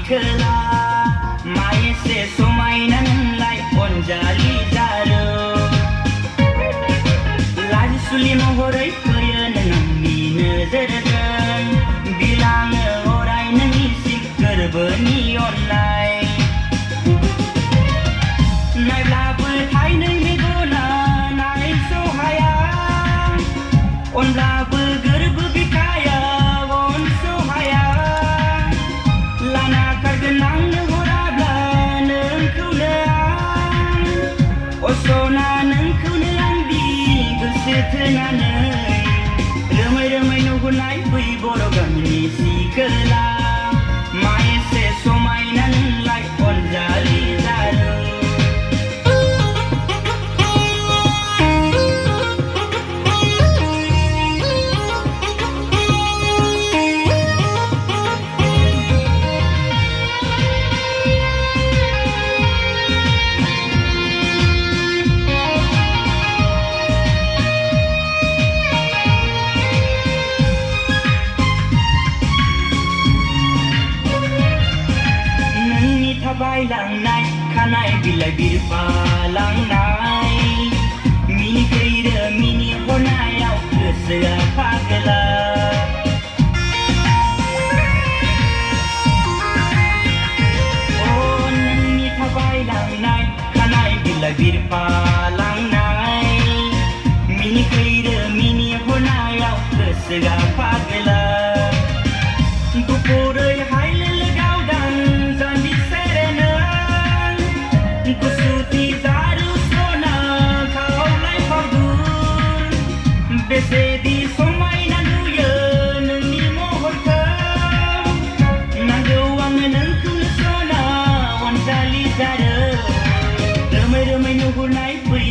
खोला मा एसे समायना नोंलाय अनजालि जारौ लाजिसुलि महरै फैयो नों आंनि नोजोरजों बिलाङो अराय नोंनिसिम गोरबोनि अननाय नायब्लाबो थाइनै मेगना नायस'हाया अनब्लाबो गोरबो बिखाया अनस'हाया लाना खारगोन आंनो हराब्ला नोंखौनो आं असना नोंखौनो आंदि गोसो थोनानै रोमै रोमै नुहुरनाय बै बर' गामिनि सिखोला मा एसे समायना नोंलाय अनजालि जारौ थाबायलांनाय खानाय बिलाइ बिरफालांनाय मिनिखैरो मिनिहरनायाव गोसोआ फागोला नोंनि थाबायलांनाय खानाय बिलाइ बिरफालांनाय मिनिखैरो मिनिहरनायाव गोसोआ फागोला गुफुरै हायलो गावदां गुसुथि जारौ सना खावलाय फावदुर बेसेदि समायना नुयो नोंनि महरखौ नांगौ आंनो नोंखौनो सना अनजालि जारौ रोमै रोमै नुहुरनाय बै